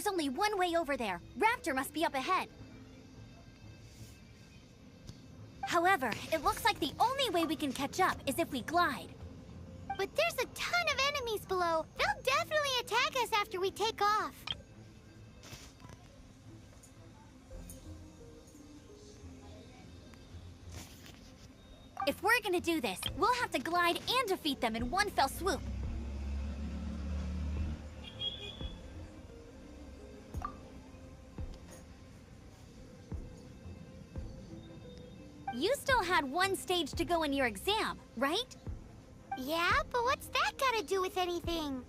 There's only one way over there. Raptor must be up ahead. However, it looks like the only way we can catch up is if we glide. But there's a ton of enemies below. They'll definitely attack us after we take off. If we're gonna do this, we'll have to glide and defeat them in one fell swoop. You still had one stage to go in your exam, right? Yeah, but what's that gotta do with anything?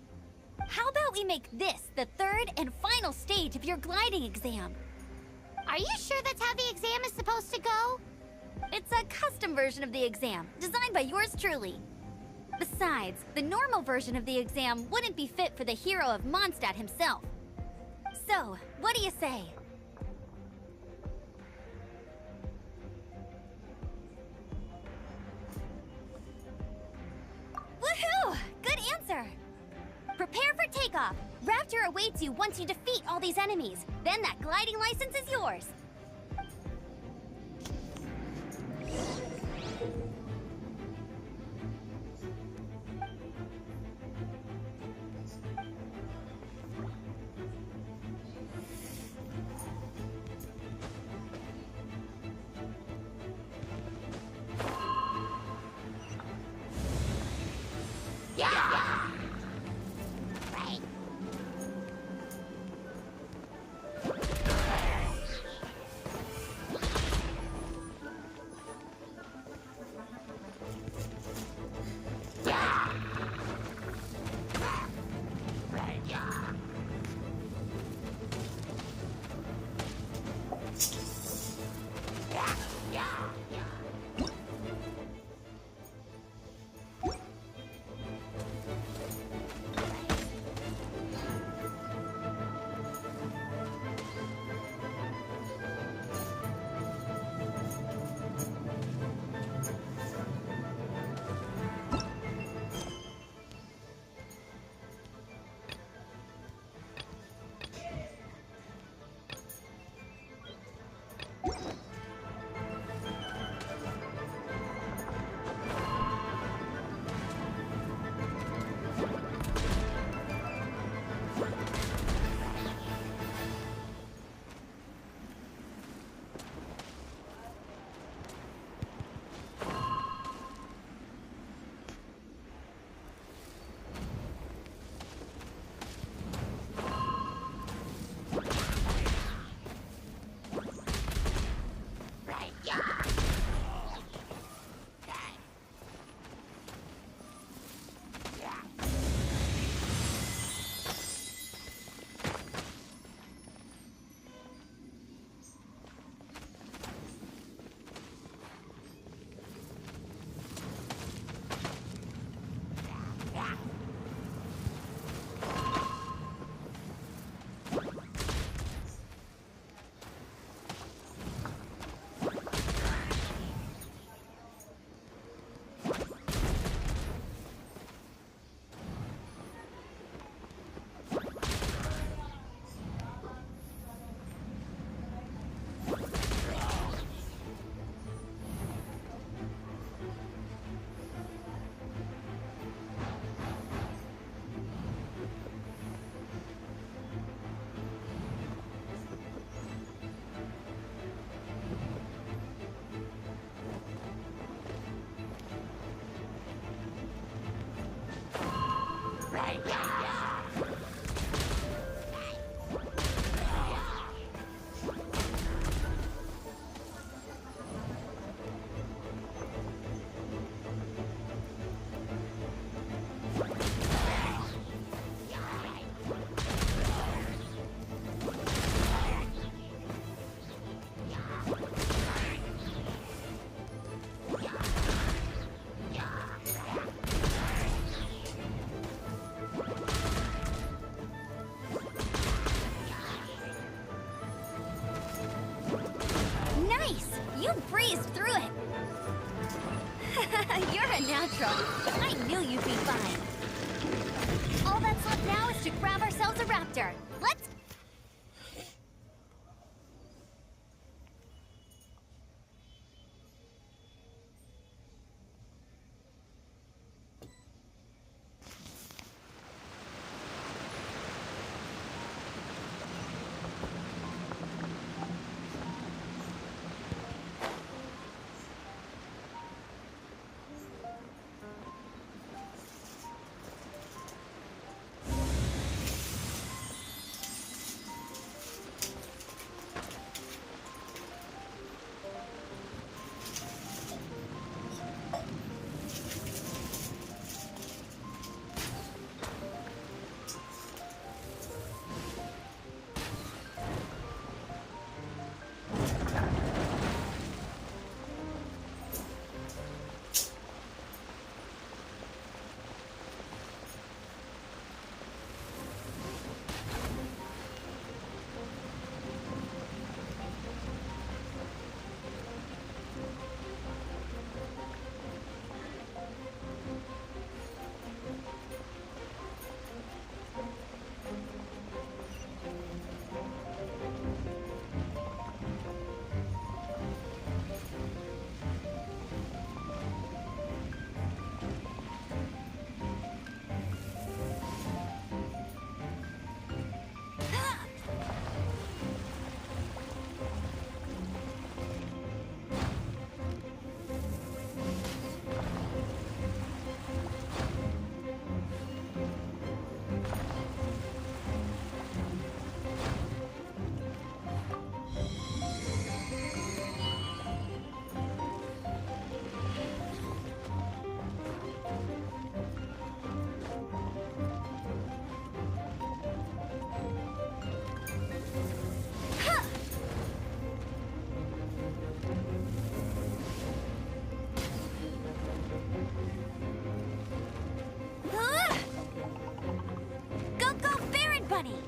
How about we make this the third and final stage of your gliding exam? Are you sure that's how the exam is supposed to go? It's a custom version of the exam, designed by yours truly. Besides, the normal version of the exam wouldn't be fit for the hero of Mondstadt himself. So, what do you say? Woohoo! Good answer! Prepare for takeoff. Raptor awaits you once you defeat all these enemies. Then that gliding license is yours. You're a natural. I knew you'd be fine. All that's left now is to grab ourselves a raptor. Let's... Good bunny!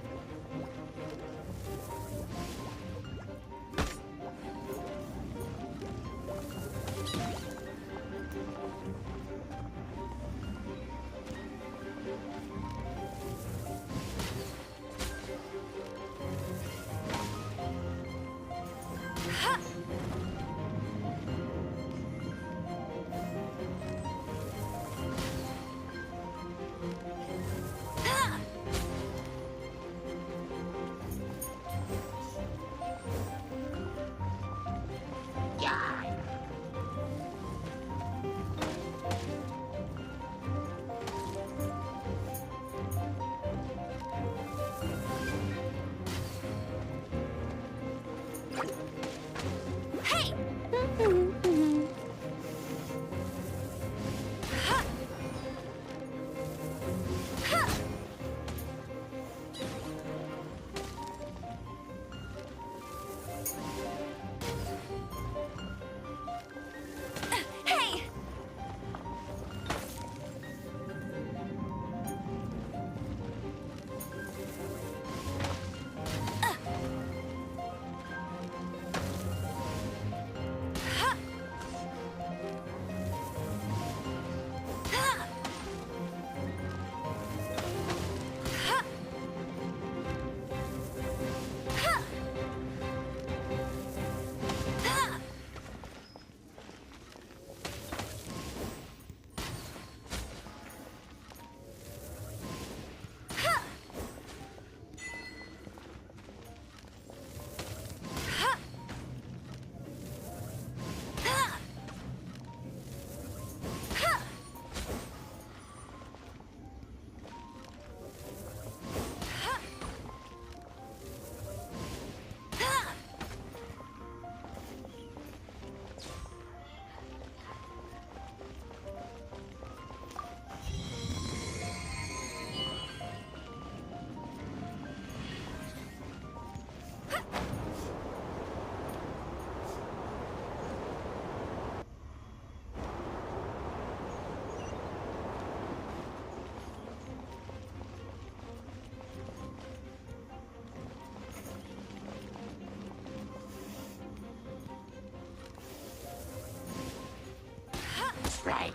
Right.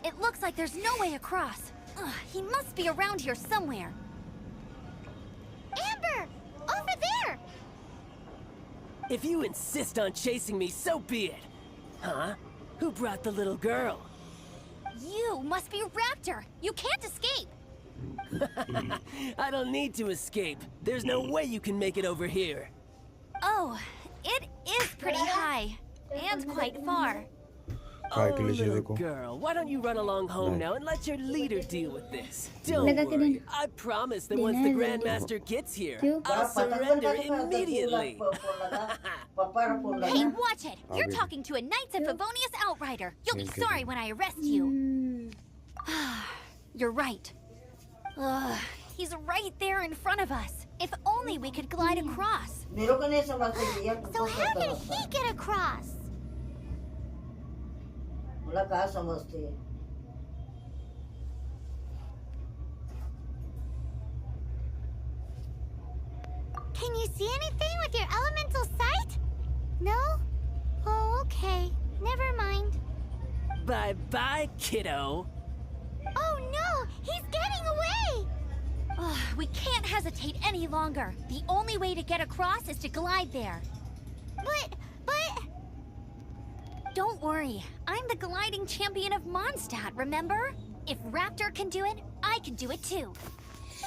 It looks like there's no way across. Ugh, he must be around here somewhere. Amber! Over there! If you insist on chasing me, so be it. Huh? Who brought the little girl? You must be Raptor. You can't escape. I don't need to escape. There's no way you can make it over here. Oh, it is pretty high. And quite far. Oh, के लिए चीजें little को girl, why don't you run along home Right. now and let your leader deal with this? Don't लगा के worry. देना। I promise that देना once the है Grandmaster gets here, क्यों? I'll surrender immediately. Hey, watch it! You're Abi. talking to a Knights of Favonius outrider. You'll be Thank you. sorry when I arrest you. You're right. Ugh, he's right there in front of us. If only we could glide across. So how did he get across? मला काय समजते Can you see anything with your elemental sight? No? Oh, okay. Never mind. Bye-bye, kiddo. Oh no! He's getting away! Ugh, we can't hesitate any longer. The only way to get across is to glide there. But... Don't worry, I'm the gliding champion of Mondstadt, remember? If Raptor can do it, I can do it too.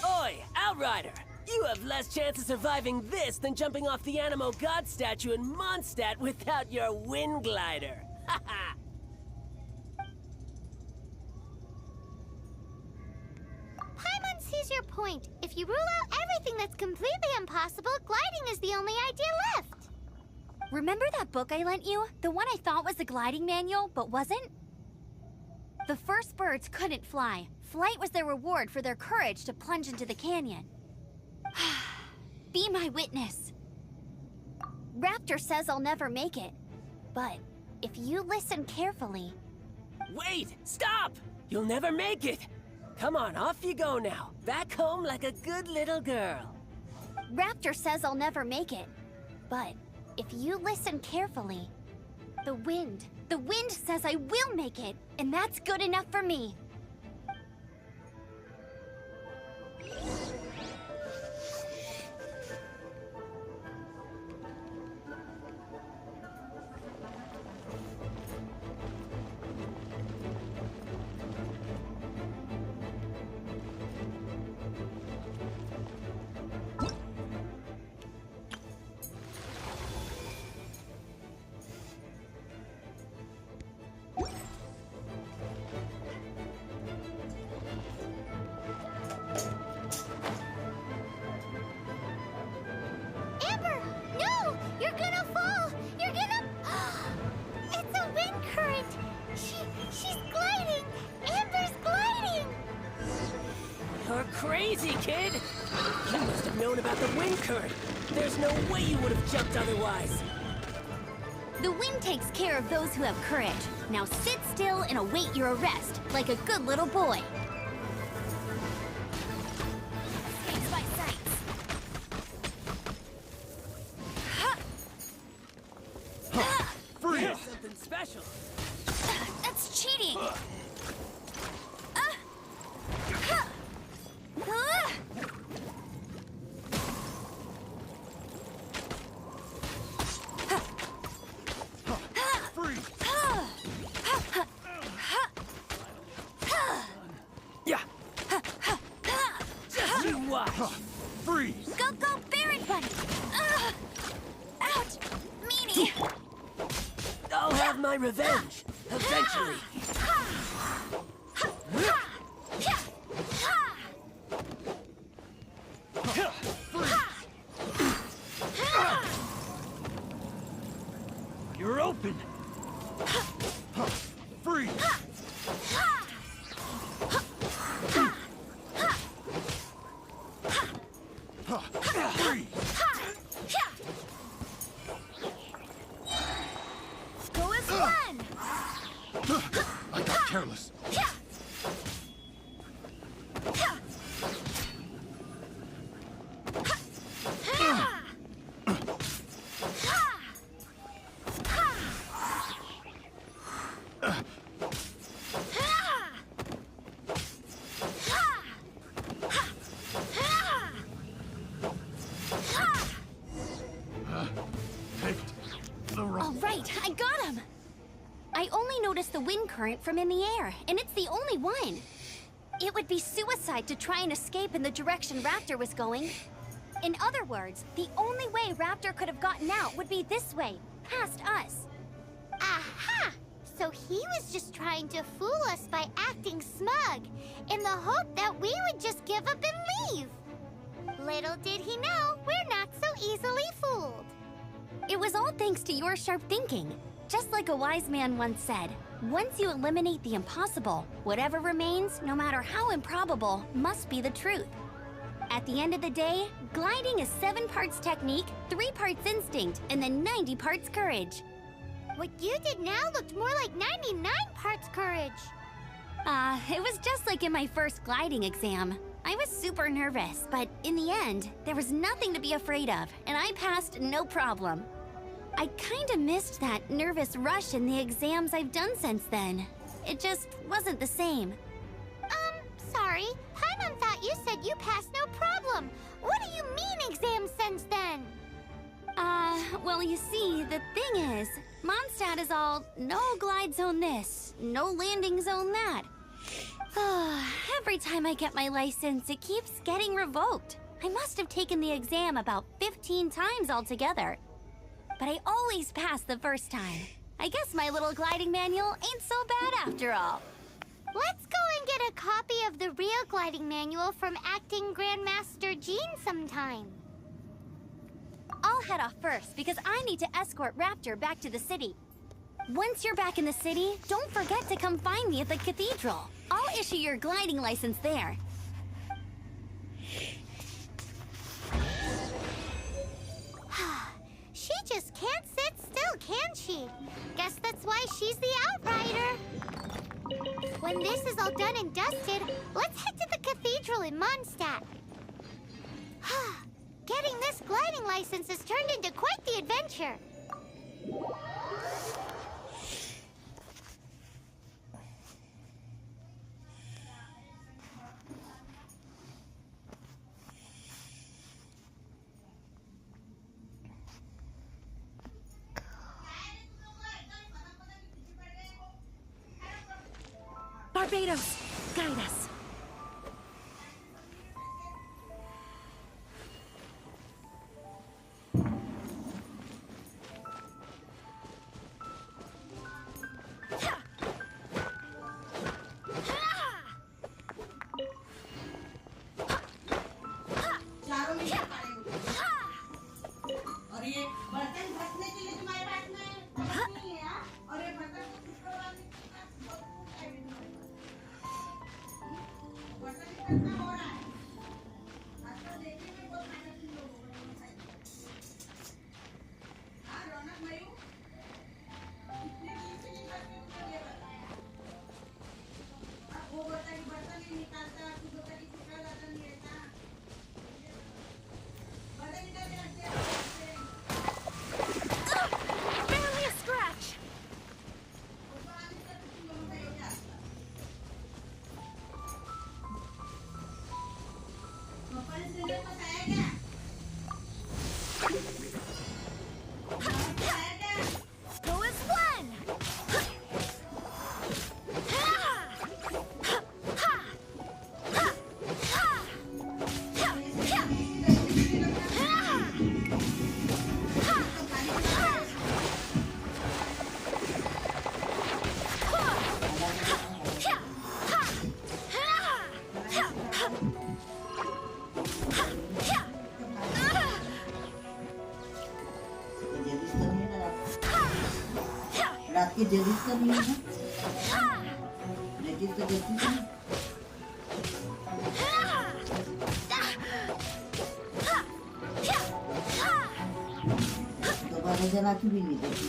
Oi, Outrider! You have less chance of surviving this than jumping off the Animo God statue in Mondstadt without your wind glider. Haha! Paimon sees your point. If you rule out everything that's completely impossible, gliding is the only idea left. Remember that book I lent you? The one I thought was the gliding manual, but wasn't? The first birds couldn't fly. Flight was their reward for their courage to plunge into the canyon. Be my witness. Raptor says I'll never make it. But if you listen carefully... Wait! Stop! You'll never make it! Come on, off you go now. Back home like a good little girl. Raptor says I'll never make it. But if you listen carefully, the wind says I will make it, and that's good enough for me. Amber! No! You're gonna fall! You're gonna... It's a wind current! She's gliding! Amber's gliding! You're crazy, kid! You must have known about the wind current. There's no way you would have jumped otherwise. The wind takes care of those who have courage. Now sit still and await your arrest, like a good little boy. Escapes by sights. Freeze! Something special. That's cheating. Yeah. Just you watch. Freeze! Go, go, Baron Bunny! Ouch! Meanie! I'll have my revenge. Eventually. You're open! Freeze! Freeze! Go as one! I got careless. Picked the All wrong... right, I got him! I only noticed the wind current from in the air, and it's the only one. It would be suicide to try and escape in the direction Raptor was going. In other words, the only way Raptor could have gotten out would be this way, past us. Aha! So he was just trying to fool us by acting smug, in the hope that we would just give up and leave. Little did he know, we're not so easily fooled. It was all thanks to your sharp thinking. Just like a wise man once said, once you eliminate the impossible, whatever remains, no matter how improbable, must be the truth. At the end of the day, gliding is 7 parts technique, 3 parts instinct, and then 90 parts courage. What you did now looked more like 99 parts courage. It was just like in my first gliding exam. I was super nervous, but in the end, there was nothing to be afraid of, and I passed no problem. I kinda missed that nervous rush in the exams I've done since then. It just wasn't the same. Sorry. Paimon thought you said you passed no problem. What do you mean exam since then? Well, you see, the thing is, Mondstadt is all no glide zone this, no landing zone that. Every time I get my license, it keeps getting revoked. I must have taken the exam about 15 times altogether. But I always pass the first time. I guess my little gliding manual ain't so bad after all. Let's go and get a copy of the real gliding manual from Acting Grandmaster Jean sometime. I'll head off first because I need to escort Raptor back to the city. Once you're back in the city, don't forget to come find me at the cathedral. I'll issue your gliding license there. She just can't sit still, can she? Guess that's why she's the Outrider. When this is all done and dusted, let's head to the cathedral in Mondstadt. Getting this gliding license has turned into quite the adventure. Barbados, guide us. और ये बर्तन घसने के लिए तुम्हारे पास में नहीं है और ये बर्तन को किसको बर्तन कितना हो रहा है आजकल देखने में बहुत मेहनत लोग हाँ रौनक मयू कितने दिन से नहीं करते उसको ये बताया अब वो बर्तन ही निकालता तू तो कभी टुकड़ा लाता नहीं रहता बर्तन निकाल के रख दिया Barely a scratch. Go as one. रात की जल्दी तो नहीं है लेकिन तो जल्दी तो दोबारा जरा की भी नहीं देखी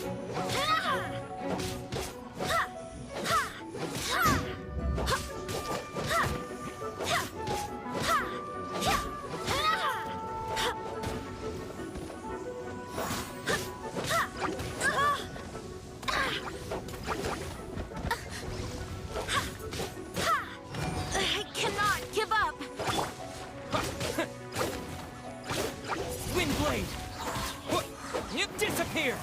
I cannot give up. Wind blade! You disappear!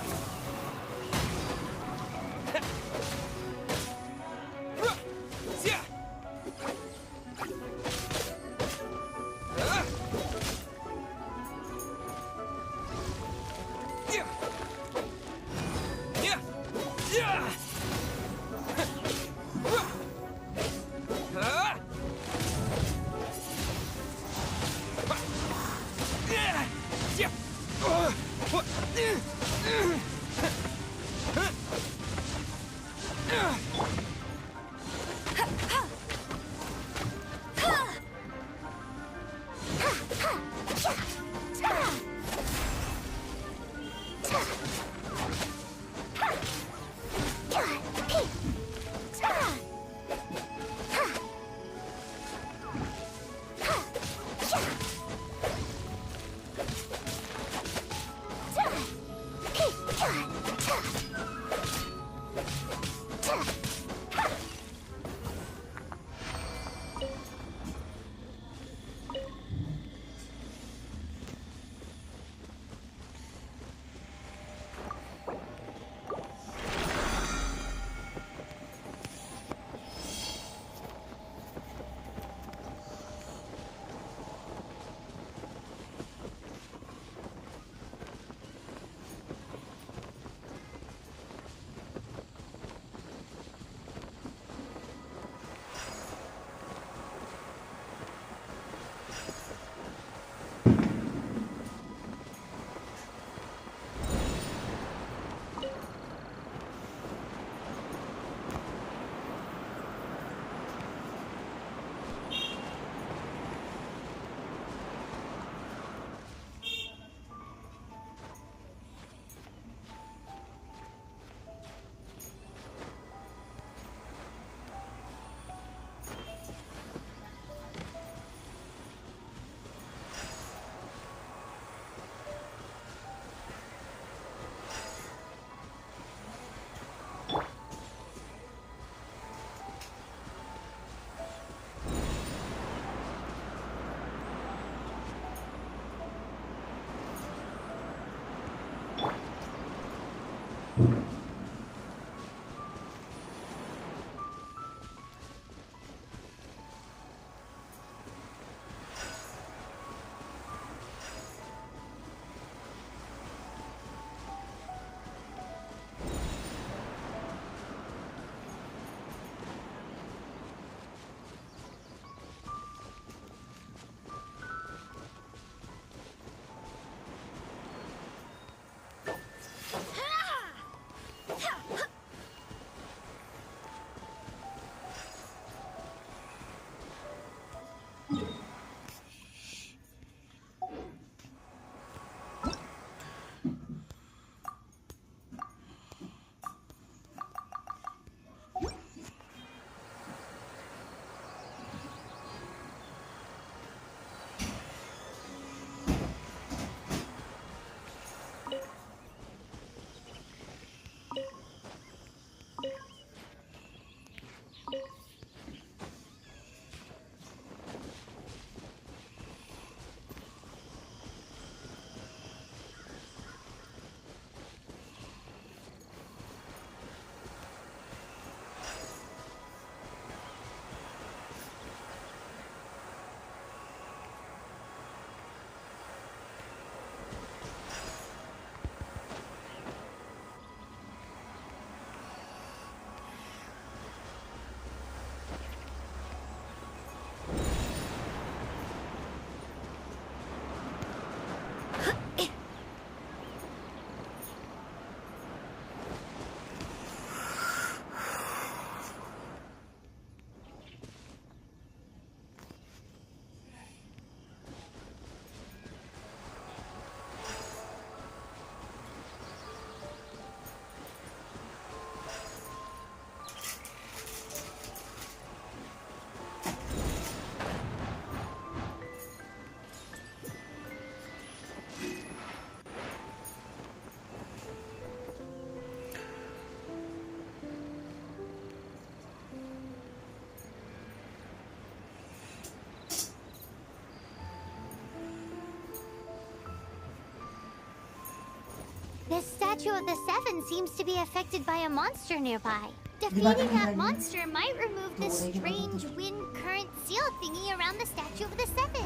This statue of the Seven seems to be affected by a monster nearby. Defeating that monster might remove this strange wind current seal thingy around the statue of the Seven.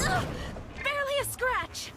Ugh! Barely a scratch!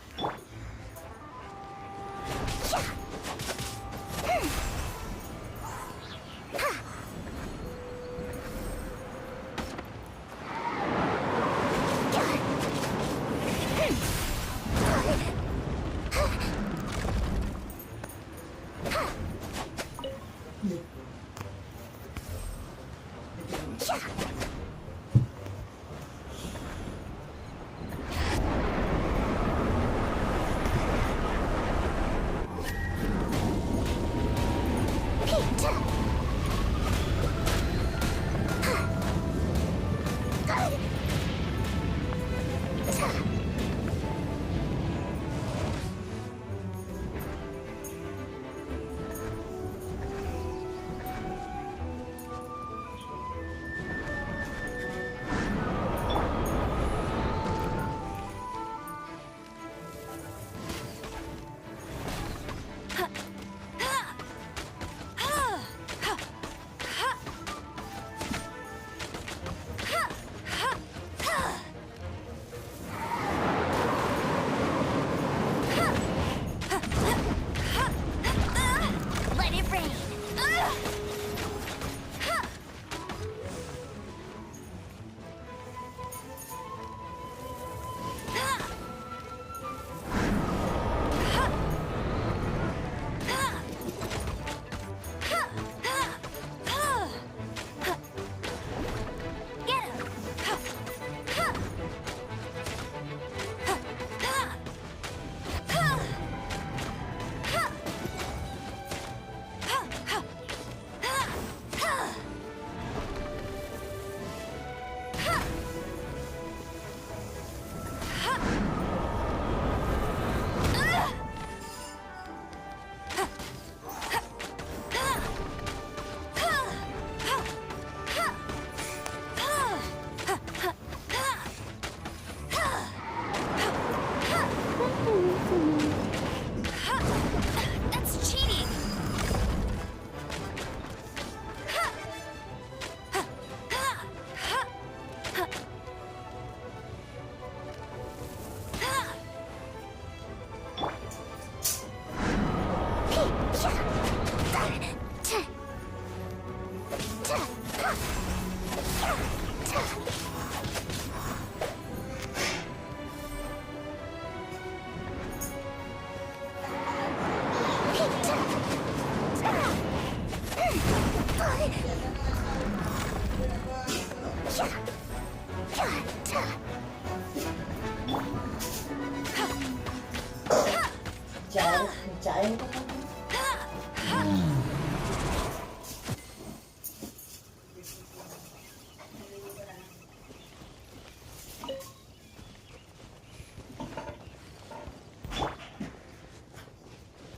चाय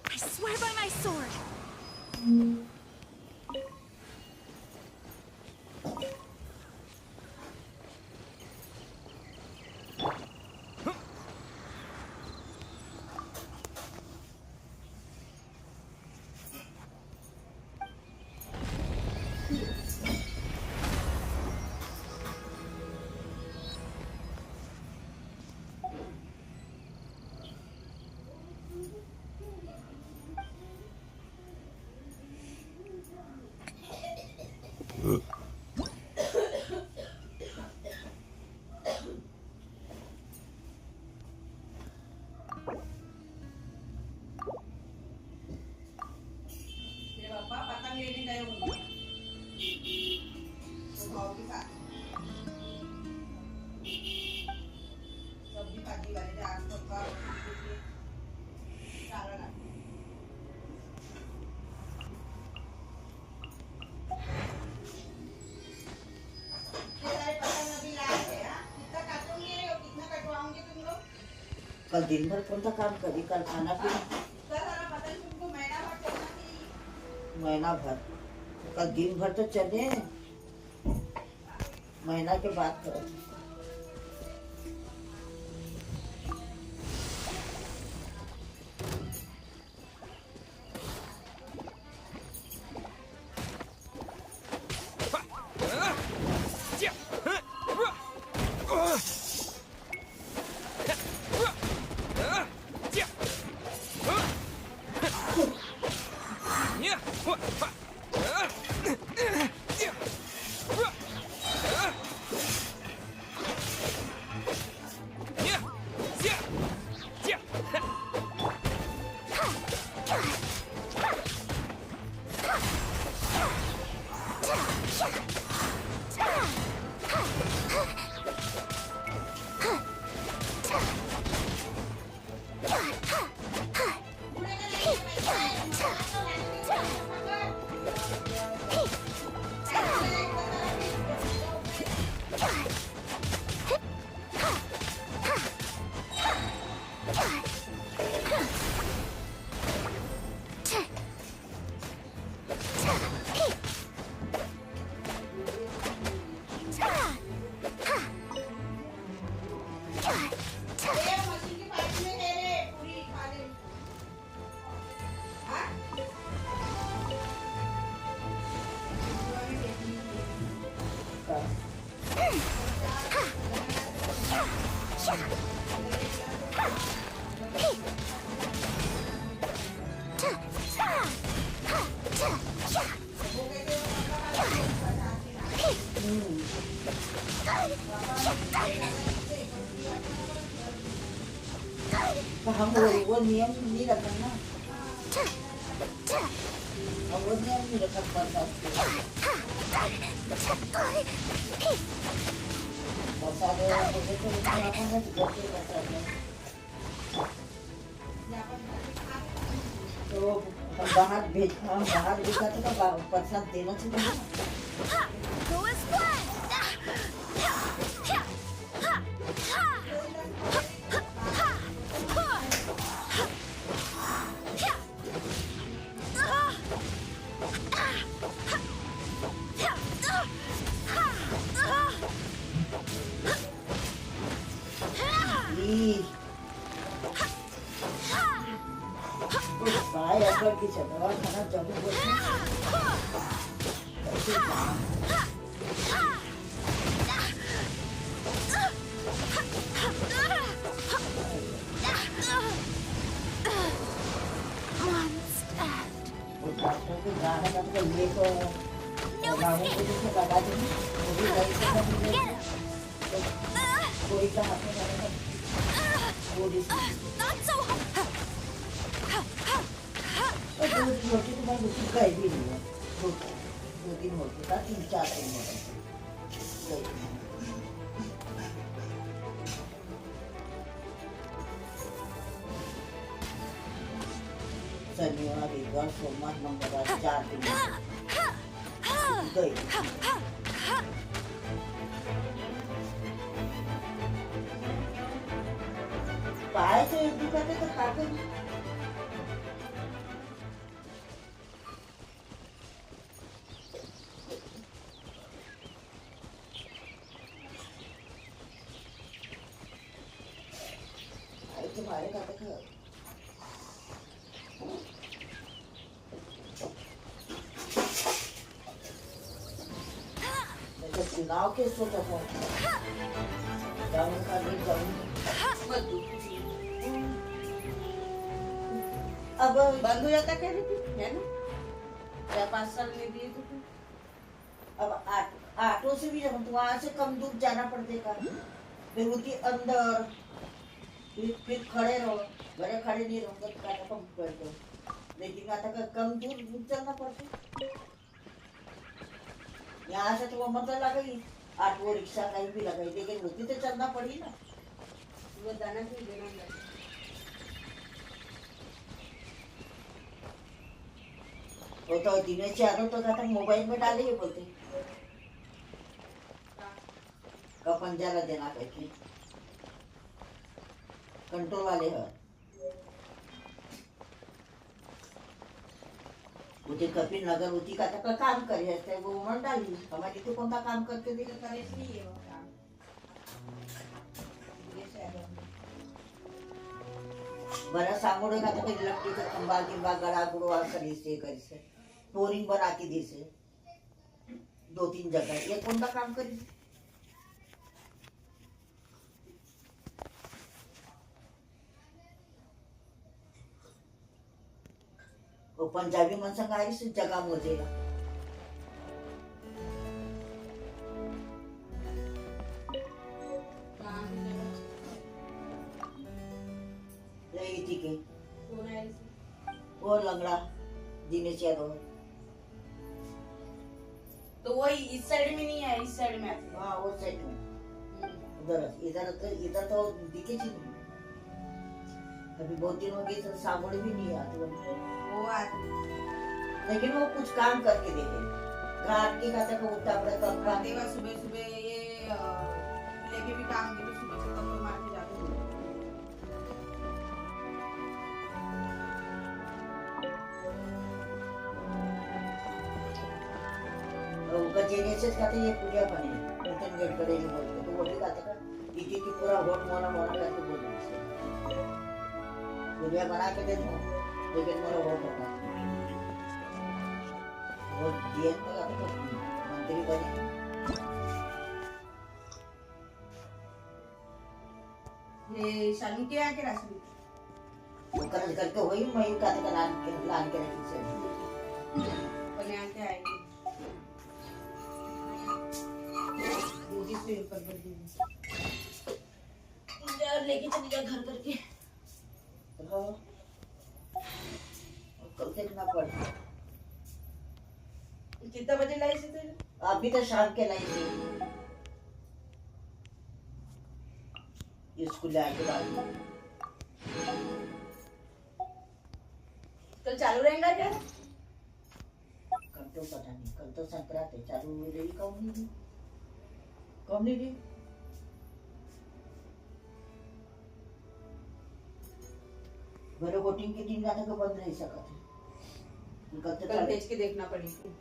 I swear by my sword. Sige, Papa, patanggalin kayo muna. Sabdi pa, di ba? Hindi ako pa. Sara na. कल दिन भर कौन सा काम करी, कल खाना पीना महीना भर, कल दिन भर तो चले, महीना के बाद करो। हम वो नियम नहीं रखना, हम वो नियम नहीं रख पाता। तो बाहर भेजा तो प्रसाद देना चाहिए। की चटवा खाना जरूर No बाबू को जैसे लगा दूंगी वो भी गई से सब मिले कोई का हाथ में जाने वो जैसे Not so और दो रोटी तो मैं रुकी गई भी नहीं है दो दिन हो गया 3-4 दिन हो गए शनिवार रविवार सोमवार मंगलवार 4 दिन गई पाए से दुकाने तो खाते तुम्हारे खाते खा चुनाव के सोचा था जाऊँ का नहीं जाऊँ अब बंद हो जाता कह रही थी है ना 4-5 साल में दिए थे तो। अब ऑटो से भी जब वहाँ से कम दूर जाना पड़ेगा फिर उसी अंदर फिर खड़े रहो घरे खड़े नहीं रहूंगा तो काटा कम बैठो लेकिन आता का कम दूर चलना पड़ता यहाँ से तो वो मतलब लगाई ऑटो रिक्शा कहीं भी लगाई लेकिन उसी तो चलना पड़ी ना वो दाना भी देना लगा वो तो दिनेश यादव तो कहता मोबाइल में डालेंगे बोलते का पंजाला देना कहते कंट्रोल वाले हैं उसे कपिल नगर उसी का तक काम करे असते वो उमर डाली हमारी तो कोणता काम करते दे करायच नाहीये वो काम दिनेश यादव बड़ा सांगोड़े का तो लकड़ी का खंबा गिंबा गड़ा गुड़वा करी से टोरिंग बना के दी से 2-3 जगह ये कोणता काम करी वो पंजाबी मनसा का इस जगह मुझे रही थी के कौन आहे वो लंगड़ा दिनेश यादव तो वो इस साइड में नहीं है इस साइड में आती हाँ वो साइड में इधर तो दिखे ही नहीं अभी बहुत दिन हो गए तो सामने भी नहीं आते वो आती लेकिन वो कुछ काम करके देखे घाट के खाता को उठा पड़े कब का देवा सुबह सुबह ये लेके भी काम के तो सुबह से कम मार के जाते हैं जेनेसिस कहते ये पूजा बने नूतन गेट करेगी बोलते तो वो भी कहते का इसी की पूरा वोट मोना करके बोल रही पूजा बना के दे दो लेकिन मेरा वोट होगा वो दिए तो मंत्री बने ये शानू के यहाँ के राशन वो कर्ज करके वही मैं कहते का लान के रखी से पर यहाँ के आएंगे दीदी से ऊपर कर दीजिए यार लेके चली जा घर करके हाँ कल देखना पड़ता कितना बजे लाई से तेरे अभी तो शाम के लाई थी स्कूल आके बाद कल चालू रहेगा क्या कल तो पता नहीं कल तो संक्रांत है चालू हो रही कम नहीं दी मेरे वोटिंग के दिन जाने को बंद नहीं सकता कल तो कल भेज के देखना पड़ेगा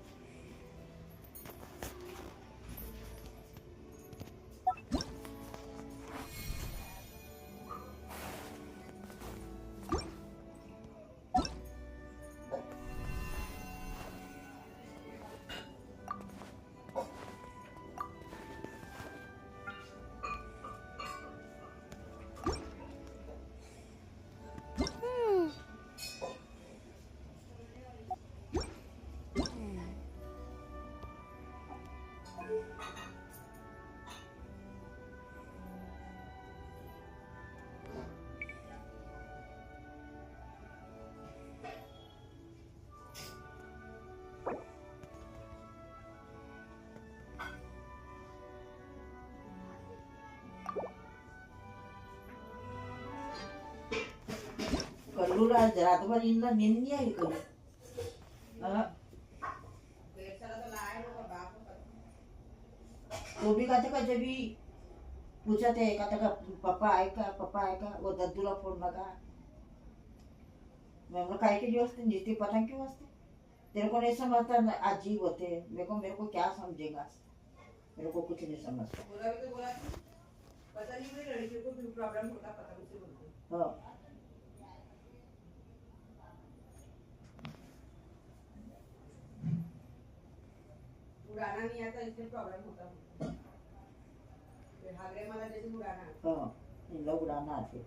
गुरु रात भर इनला नींद नहीं आई कभी तो भी कहते का जब भी पूछा थे कहता का पापा आए का वो दद्दूला फोन लगा मैं बोला काय के लिए वास्ते नीति पता क्यों वास्ते तेरे को नहीं समझता अजीब होते मेरे को क्या समझेगा मेरे को कुछ नहीं समझता पता नहीं मेरी लड़की को भी प्रॉब्लम होता पता मुझसे बोलते हाँ उड़ाना नहीं आता इसलिए प्रॉब्लम होता फिर हागरे मला त्याची उड़ाना हाँ इन लोग उड़ाना आते